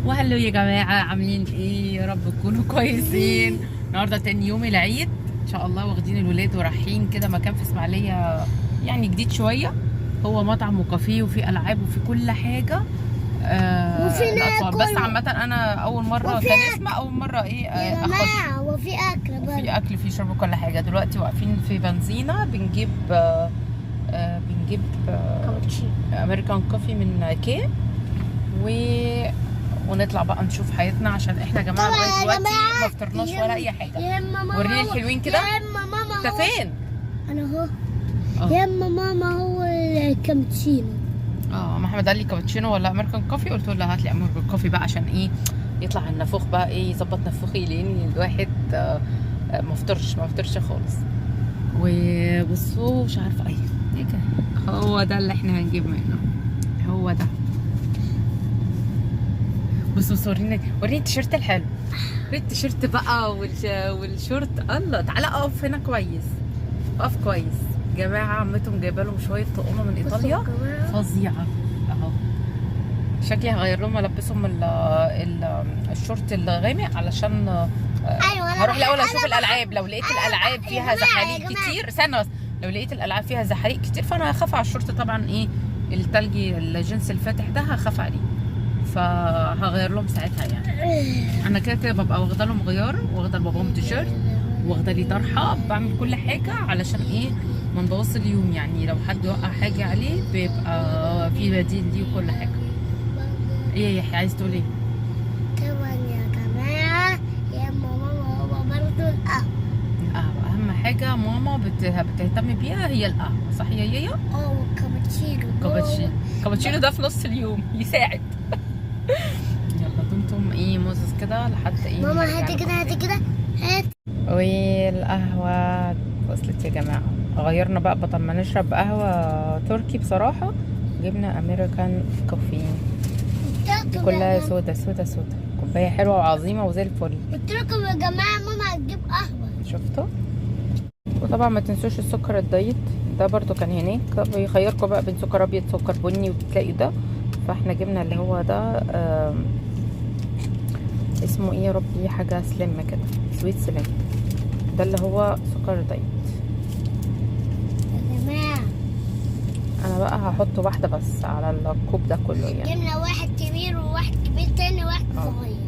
وهلو يا جماعة، عاملين ايه؟ يا رب تكونوا كويسين. النهارده تاني يوم العيد ان شاء الله، واخدين الولاد ورايحين كده مكان في اسماعيلية يعني جديد شوية. هو مطعم وكافيه وفي العاب وفي كل حاجة. وفي الاطفال بس. ناكل عامة انا اول مرة وفي كان أكل اسمها اول مرة ايه يا اخش. جماعة، وفي أكل وفي برضه. اكل، في شرب، كل حاجة. دلوقتي واقفين في بنزينة بنجيب بنجيب كابتشينو. امريكان كوفي من كي و... ونطلع بقى نشوف حياتنا، عشان احنا يا جماعه لغايه طبعا يا دلوقتي ما جماعة، فطرناش ولا اي حاجه. يا اما وريني ماما هو الحلوين يا كده. اما ماما انت هو فين؟ انا اهو. اه يا اما ماما هو الكابتشينو. محمد قال لي كابتشينو ولا امريكان كوفي، قلت له لا هات لي امريكان كوفي بقى، عشان ايه؟ يطلع النافوخ بقى، ايه، يظبط نافوخي، لان الواحد ما فطرش خالص. وبصوا مش عارفه ايه كده. هو ده اللي احنا هنجيب منه، هو ده. بص وريني التيشيرت الحلو. وريني التيشيرت بقى والشورت. الله، تعالى اقف هنا كويس. اقف كويس. جماعه عمتهم جايبه لهم شويه طقمه من بصوا ايطاليا يا جماعة. فظيعه اهو. شكلي هغير لهم البسهم الشورت الغامق، علشان ايوه هروح الاول اشوف انا الالعاب. لو لقيت الالعاب يا فيها جماعة يا زحاليق جماعة. كتير، استنى بس. لو لقيت الالعاب فيها زحاليق كتير فانا هخاف على الشورت طبعا، ايه، التلجي الجنس الفاتح ده هخاف عليه، فهغير لهم ساعتها يعني. انا كده كده ببقى واخده لهم غيار، واخده لباباهم تيشيرت، واخده لي طرحه، بعمل كل حاجه علشان ايه؟ ما نبوظش اليوم يعني. لو حد وقع حاجه عليه بيبقى في بديل ليه وكل حاجه. ايه يا يحيى، عايز تقول ايه؟ طبعا يا جماعة، يا اما ماما هو برضه القهوة. القهوه اهم حاجه ماما بتهتم بيها، هي القهوه، صح يا يايا؟ والكابتشينو. كابتشينو ده في نص اليوم يساعد. يلا دمتم ايه موزس كده لحد ايه ما ماما نرجع هاتي لكم كده، هاتي تاني. كده، هات. والقهوة وصلت يا جماعة. غيرنا بقى، بدل ما نشرب قهوة تركي بصراحة جبنا امريكان كوفي. دي قلت لكم كلها سودا سودا سودا، كوباية حلوة وعظيمة وزي الفل. يا جماعة ماما هتجيب قهوة. شفتوا؟ وطبعا ما تنسوش السكر الدايت، ده برضو كان هناك بيخيركم بقى بين سكر ابيض سكر بني، وبتلاقي ده. فاحنا جبنا اللي هو ده، اسمه ايه يا ربي؟ حاجة سليم كده، سويت سليم. ده اللي هو سكر دايت. يا جماعة انا بقى هحط واحده بس على الكوب ده كله يعني. جبنا واحد كبير وواحد كبير تاني واحد صغير.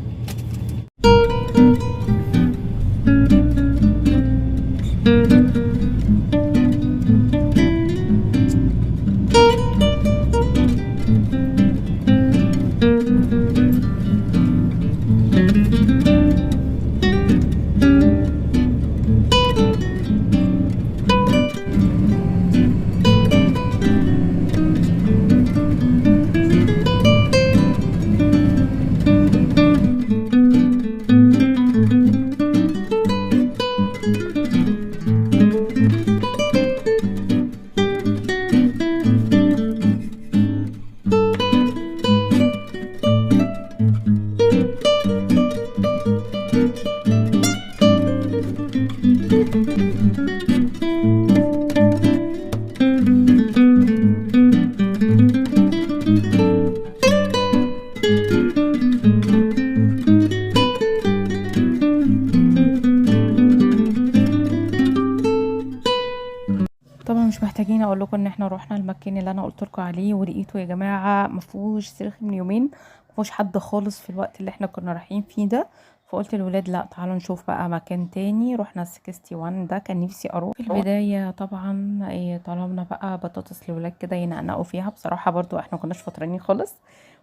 طبعا مش محتاجين اقول لكم ان احنا روحنا المكان اللي انا قلت لكم عليه، ولقيته يا جماعه ما فيهوش صريخ من يومين، ما فيهوش حد خالص في الوقت اللي احنا كنا رايحين فيه ده. فقلت للولاد لا تعالوا نشوف بقى مكان تاني. رحنا 61 ده، كان نفسي اروح في البدايه. طبعا طلبنا بقى بطاطس للولاد كده ينقنقوا فيها، بصراحه برضو احنا كناش فطرانين خالص.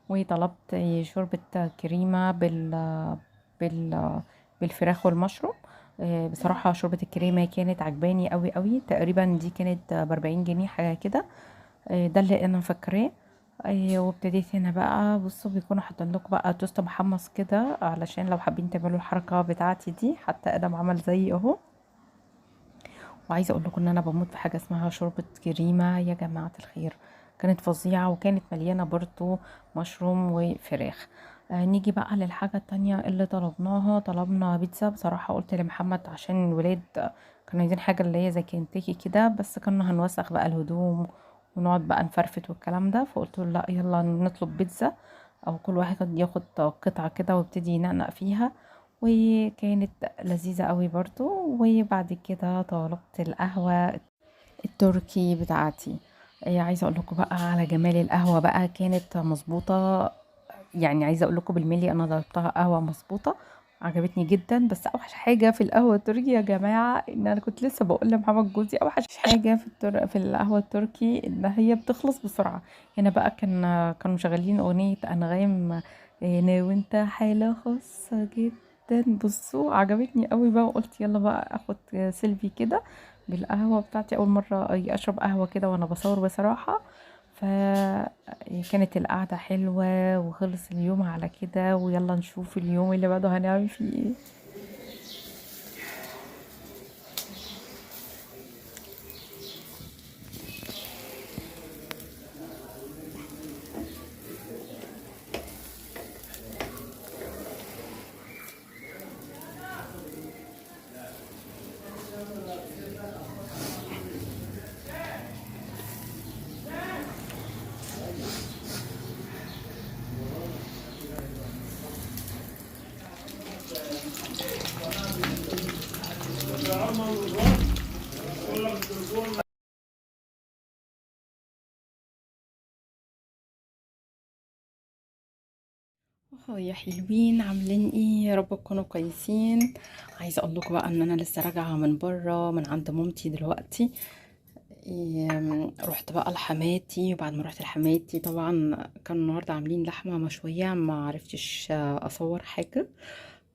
وطلبت شوربه كريمه بال بالفراخ والمشروم. بصراحة شوربة الكريمة كانت عجباني قوي قوي، تقريبا دي كانت ب40 جنيه حاجة كده. ده اللي انا فاكراه. وابتديت هنا بقى. بصوا بيكونوا حاطين لكم بقى توست محمص كده، علشان لو حابين تعملوا الحركة بتاعتي دي. حتى ادم عمل زي اهو. وعايزة اقول لكم ان انا بموت في حاجة اسمها شوربة كريمة يا جماعة الخير. كانت فظيعة، وكانت مليانة برضو مشروم وفراخ. نيجي بقى للحاجة التانية اللي طلبناها. طلبنا بيتزا. بصراحة قلت لمحمد عشان الولاد كانوا عايزين حاجة اللي هي زي كنتاكي كده، بس كنا هنوسخ بقى الهدوم ونقعد بقى نفرفت والكلام ده. فقلت له لا يلا نطلب بيتزا. او كل واحد ياخد قطعة كده ويبتدي ينقنق فيها، وكانت لذيذة قوي برضو. وبعد كده طلبت القهوة التركي بتاعتي. عايزة اقول لكم بقى على جمال القهوة بقى، كانت مظبوطة. يعني عايزه اقول لكم بالملي انا ضربتها قهوه مظبوطه، عجبتني جدا. بس اوحش حاجه في القهوه التركي يا جماعه، ان انا كنت لسه بقول لمحمد جوزي اوحش حاجه في القهوه التركي ان هي بتخلص بسرعه. هنا بقى كانوا مشغلين اغنيه انغام، انا وانت حاله خاصه جدا. بصوا عجبتني قوي بقى، وقلت يلا بقى اخد سيلفي كده بالقهوه بتاعتي. اول مره اشرب قهوه كده وانا بصور بصراحه. فكانت القعدة حلوة وخلص اليوم على كده، ويلا نشوف اليوم اللي بعده هنعمل فيه ايه. يا حلوين، عاملين ايه؟ يا رب تكونوا كويسين. عايزه اقول لكم بقى ان انا لسه راجعه من بره من عند مامتي دلوقتي. رحت بقى لحماتي، وبعد ما رحت لحماتي طبعا كان النهارده عاملين لحمه مشويه، ما عرفتش اصور حاجه.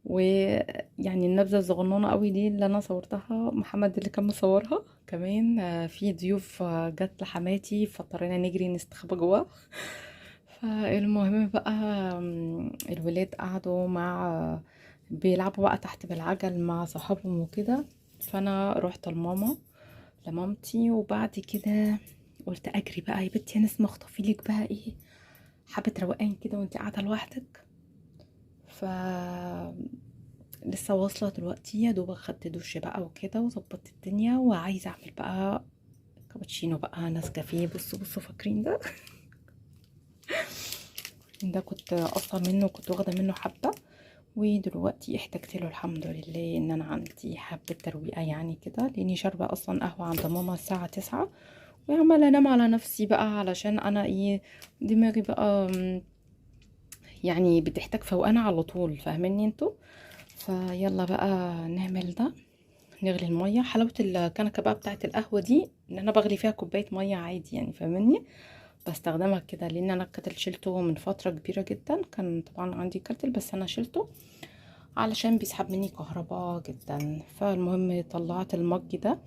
ويعني النبذه الصغننه قوي دي اللي انا صورتها محمد اللي كان مصورها كمان. في ضيوف جت لحماتي، فاضطرينا نجري نستخبى جوه. فالمهم بقى الولاد قعدوا بيلعبوا بقى تحت بالعجل مع صحابهم وكده. فانا رحت لمامتي، وبعد كده قلت اجري بقى يا بنتي يا نسمة اخطفي لك بقى ايه حبة روقان كده وانت قاعدة لوحدك. ف لسه واصلة دلوقتي، يا دوب خدت دش بقى وكده وظبطت الدنيا، وعايزة اعمل بقى كابتشينو بقى نسكافيه. بصوا فاكرين ده كنت قصة منه، كنت واخدة منه حبة، ودلوقتي احتجت له الحمد لله ان انا عندي حبة ترويقة يعني كده، لاني شاربة اصلا قهوة عند ماما الساعة 9، وعمالة انام على نفسي بقى علشان انا ايه دماغي بقى يعني بتحتاج فوقانة على طول، فاهميني انتوا؟ فيلا بقى نعمل ده. نغلي المية. حلاوة الكنكة بقى بتاعت القهوة دي ان انا بغلي فيها كوباية مية عادي يعني، فاهميني؟ بستخدمها كده لان انا الكتل شلته من فترة كبيرة جدا، كان طبعا عندي كتل بس انا شلته علشان بيسحب مني كهرباء جدا. فالمهم طلعت المج ده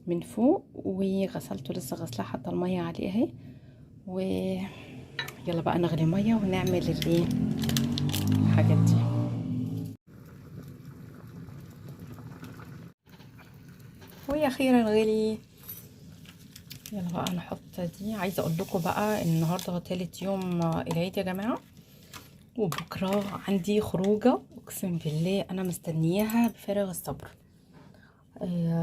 من فوق وغسلته، لسه غسلاه حتى المية عليه اهي. ويلا بقى نغلي مية ونعمل الايه الحاجات دي. وهي اخيرا غلي. يلا بقى نحط دي. عايزه اقول لكم بقى ان النهارده تالت يوم العيد يا جماعه، وبكره عندي خروجه اقسم بالله انا مستنياها بفارغ الصبر.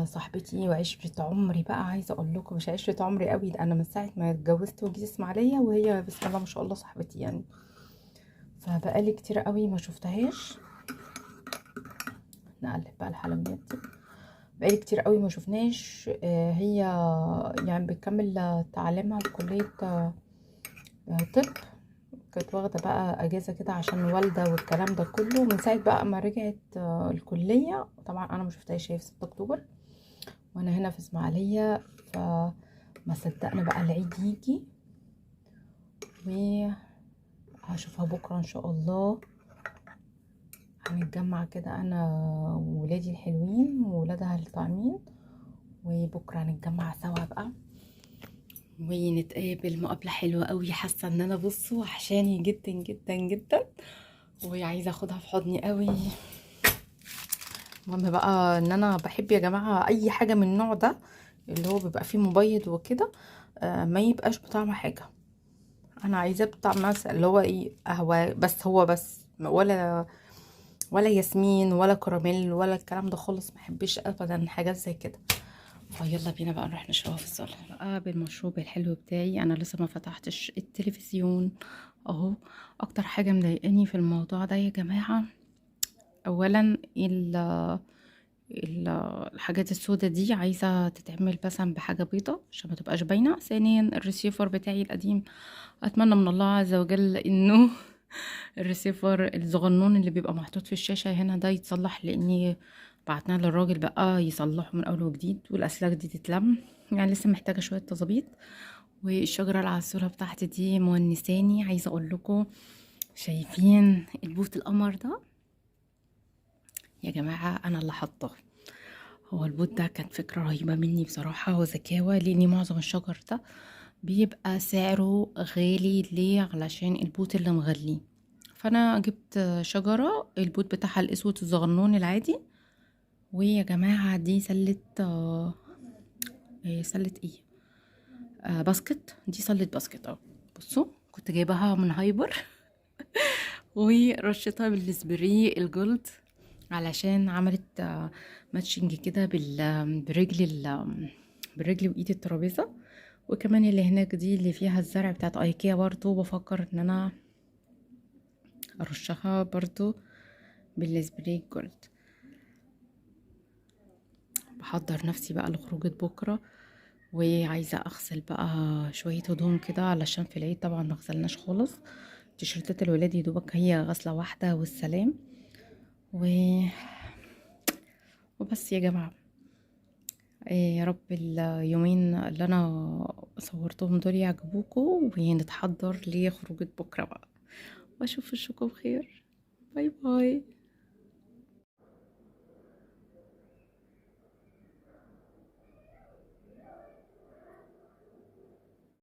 صاحبتي وعشرة عمري بقى، عايزه اقول لكم مش عشرة عمري قوي، ده انا من ساعه ما اتجوزت وجيت اسماعيليه وهي بسم الله ما شاء الله صاحبتي يعني. فبقالي كتير قوي ما شفتهاش. نقلب بقى الحلويات دي، بقالي كتير قوي ما شفناش. هي يعني بتكمل تعليمها في كليه طب. كانت واخده بقى اجازه كده عشان والده والكلام ده كله، من ساعه بقى ما رجعت الكليه. طبعا انا ما شفتهاش، هي في 6 اكتوبر وانا هنا في اسماعيليه. فما صدقنا بقى العيد يجي، وهشوفها بكره ان شاء الله. هنتجمع كده انا وولادي الحلوين وولادها الطعمين، وبكره هنتجمع سوا بقى ونتقابل مقابله حلوه قوي. حاسه ان انا بصوا وحشاني جدا جدا جدا، وعايزه اخدها في حضني قوي. المهم بقى ان انا بحب يا جماعه اي حاجه من النوع ده اللي هو بيبقى فيه مبيض وكده، ما يبقاش بطعم حاجه. انا عايزاه بطعم مثلا اللي هو ايه قهوه بس، هو بس ولا ياسمين ولا كراميل ولا الكلام ده خالص، ما بحبش ابدا حاجات زي كده. فيلا بينا بقى نروح نشربها في الصالة بقى بالمشروب الحلو بتاعي. انا لسه ما فتحتش التلفزيون اهو. اكتر حاجة مضايقاني في الموضوع ده يا جماعة، اولا ال- الحاجات السودة دي عايزة تتعمل مثلا بحاجة بيضة عشان ما تبقاش باينة. ثانيا الريسيفر بتاعي القديم، اتمنى من الله عز وجل انه الريسيفر الصغنون اللي بيبقى محطوط في الشاشة هنا ده يتصلح، لاني بعتنا للراجل بقى يصلحه من اول وجديد، والاسلاك دي تتلم، يعني لسه محتاجة شوية تظبيط. والشجرة العسولة بتاعتي دي مونساني. عايزة اقول لكم، شايفين البوت القمر ده يا جماعة؟ انا اللي حاطاه. هو البوت ده كانت فكرة رهيبة مني بصراحة وذكاوة، لأن معظم الشجر ده بيبقى سعره غالي. ليه؟ علشان البوت اللي مغليه. فأنا جبت شجرة البوت بتاعها الأسود الصغنون العادي. ويا جماعة دي سلة سلة ايه، باسكت. دي سلة باسكت اهو. بصوا كنت جايباها من هايبر ورشيتها بالسبراي الجولد علشان عملت ماتشنج كده بالرجل وايد الترابيزه. وكمان اللي هناك دي اللي فيها الزرع بتاعت ايكيا، برضو بفكر ان انا ارشها برضو بالسبراي الجولد. بحضر نفسي بقى لخروجة بكره، وعايزه اغسل بقى شويه هدوم كده علشان في العيد طبعا ما غسلناش خالص. تيشيرتات الولاد يدوبك هي غسله واحده والسلام. و... وبس يا جماعه. يا رب اليومين اللي انا صورتهم دول يعجبوكم، ونتحضر لخروجة بكرة بقى، واشوف وشكم بخير. باي باي.